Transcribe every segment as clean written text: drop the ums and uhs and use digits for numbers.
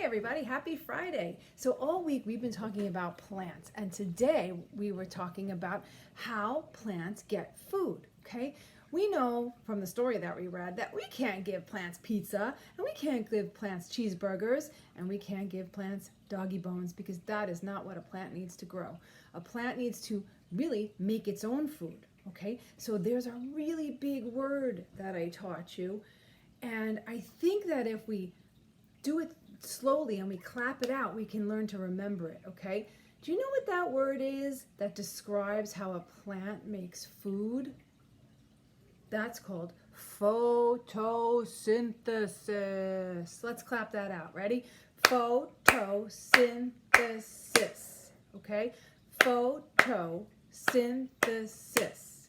everybody, happy Friday. So all week we've been talking about plants, and today we were talking about how plants get food, okay? We know from the story that we read that we can't give plants pizza, and we can't give plants cheeseburgers, and we can't give plants doggy bones because that is not what a plant needs to grow. A plant needs to really make its own food, okay? So there's a really big word that I taught you, and I think that if we do it slowly and we clap it out, we can learn to remember it, okay? Do you know what that word is that describes how a plant makes food? That's called photosynthesis. Let's clap that out. Ready? Photosynthesis, okay? Photosynthesis.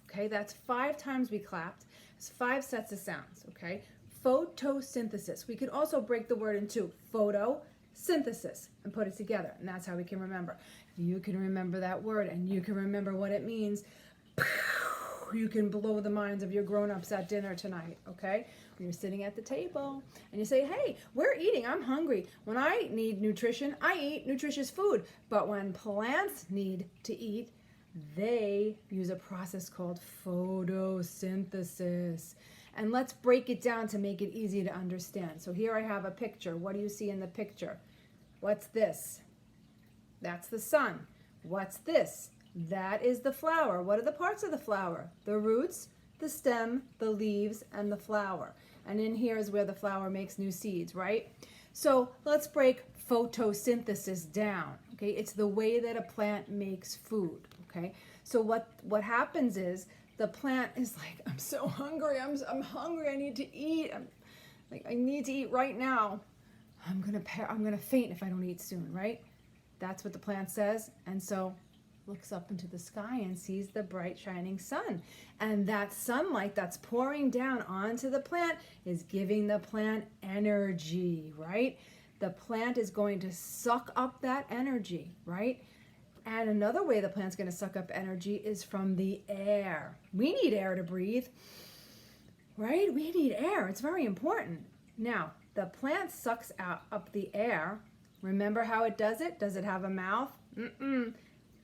Okay, that's 5 times we clapped. It's 5 sets of sounds, okay? Photosynthesis. We could also break the word into photosynthesis and put it together, and that's how we can remember. If you can remember that word and you can remember what it means, you can blow the minds of your grown-ups at dinner tonight, okay? When you're sitting at the table and you say, hey, we're eating, I'm hungry. When I need nutrition, I eat nutritious food. But when plants need to eat, they use a process called photosynthesis. And let's break it down to make it easy to understand. So here I have a picture. What do you see in the picture? What's this? That's the sun. What's this? That is the flower. What are the parts of the flower? The roots, the stem, the leaves, and the flower. And in here is where the flower makes new seeds, right? So let's break photosynthesis down, okay? It's the way that a plant makes food, okay? So what happens is the plant is like, I'm so hungry, I'm hungry, I need to eat. I need to eat right now. I'm gonna faint if I don't eat soon, right? That's what the plant says, and so looks up into the sky and sees the bright shining sun. And that sunlight that's pouring down onto the plant is giving the plant energy, right? The plant is going to suck up that energy, right? And another way the plant's going to suck up energy is from the air. We need air to breathe, right? We need air. It's very important. Now, the plant sucks up the air. Remember how it does it? Does it have a mouth?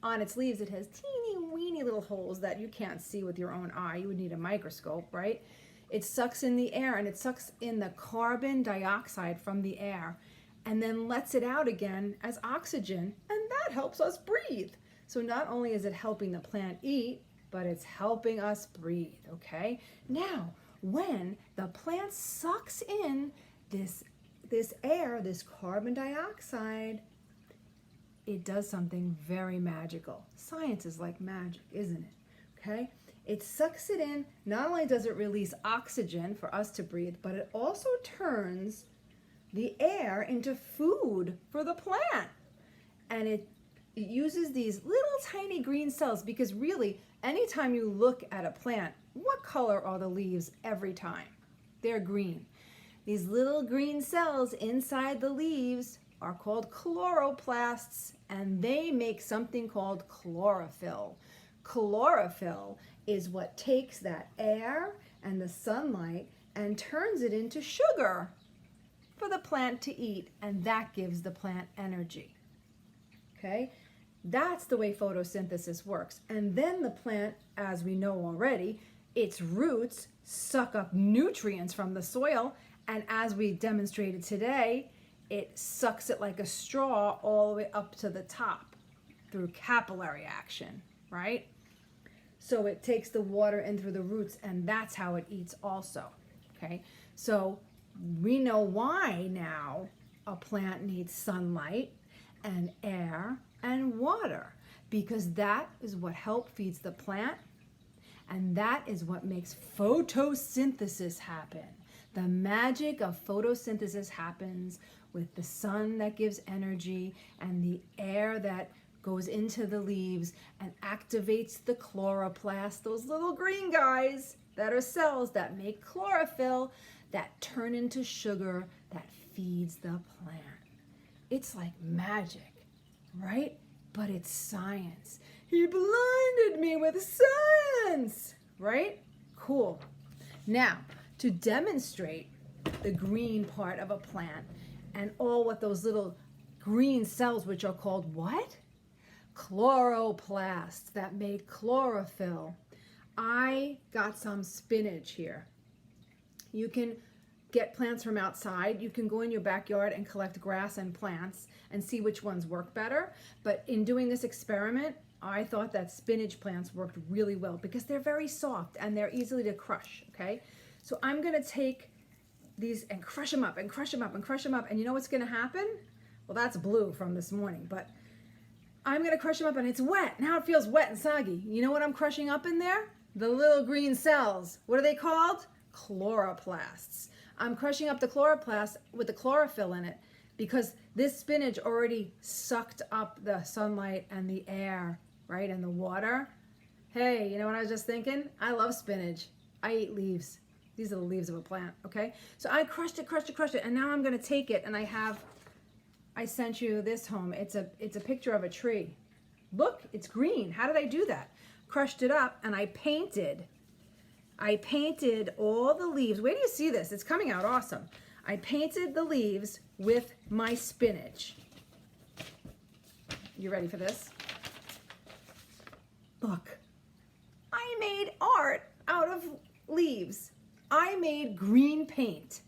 On its leaves, it has teeny weeny little holes that you can't see with your own eye. You would need a microscope, right? It sucks in the air and it sucks in the carbon dioxide from the air and then lets it out again as oxygen, and that helps us breathe. So not only is it helping the plant eat, but it's helping us breathe, okay? Now, when the plant sucks in this air, this carbon dioxide, it does something very magical. Science is like magic, isn't it? Okay? It sucks it in. Not only does it release oxygen for us to breathe, but it also turns the air into food for the plant. And it uses these little tiny green cells, because really, anytime you look at a plant, what color are the leaves every time? They're green. These little green cells inside the leaves are called chloroplasts, and they make something called chlorophyll. Chlorophyll is what takes that air and the sunlight and turns it into sugar for the plant to eat, and that gives the plant energy. Okay? That's the way photosynthesis works. And then the plant, as we know already, its roots suck up nutrients from the soil, and as we demonstrated today, it sucks it like a straw all the way up to the top through capillary action, right? So it takes the water in through the roots, and that's how it eats also, okay? So we know why now a plant needs sunlight and air and water, because that is what feeds the plant, and that is what makes photosynthesis happen. The magic of photosynthesis happens with the sun that gives energy and the air that goes into the leaves and activates the chloroplasts, those little green guys that are cells that make chlorophyll that turn into sugar that feeds the plant. It's like magic, right? But it's science. He blinded me with science, right? Cool. Now, to demonstrate the green part of a plant, and all what those little green cells, which are called what? Chloroplasts, that make chlorophyll. I got some spinach here. You can get plants from outside. You can go in your backyard and collect grass and plants and see which ones work better. But in doing this experiment, I thought that spinach plants worked really well because they're very soft and they're easily to crush, okay? So I'm gonna take these and crush them up and crush them up and crush them up. And you know what's gonna happen? Well, that's blue from this morning, but I'm gonna crush them up and it's wet. Now it feels wet and soggy. You know what I'm crushing up in there? The little green cells. What are they called? Chloroplasts. I'm crushing up the chloroplasts with the chlorophyll in it because this spinach already sucked up the sunlight and the air, right, and the water. Hey, you know what I was just thinking? I love spinach. I eat leaves. These are the leaves of a plant, okay? So I crushed it, and now I'm gonna take it and I sent you this home. It's a picture of a tree. Look, it's green. How did I do that? Crushed it up and I painted all the leaves. Wait till you see this. It's coming out awesome. I painted the leaves with my spinach. You ready for this? Look, I made art out of leaves. I made green paint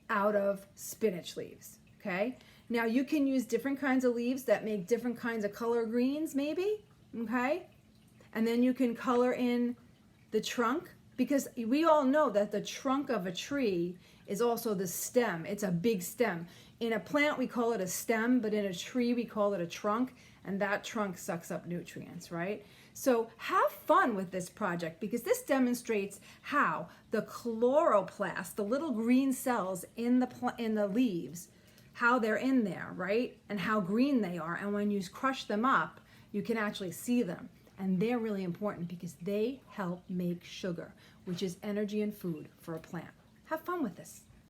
out of spinach leaves, okay? Now you can use different kinds of leaves that make different kinds of color greens maybe, okay? And then you can color in the trunk, because we all know that the trunk of a tree is also the stem. It's a big stem. In a plant we call it a stem, but in a tree we call it a trunk, and that trunk sucks up nutrients, right? So have fun with this project because this demonstrates how the chloroplast, the little green cells in the leaves, how they're in there, right? And how green they are. And when you crush them up, you can actually see them. And they're really important because they help make sugar, which is energy and food for a plant. Have fun with this.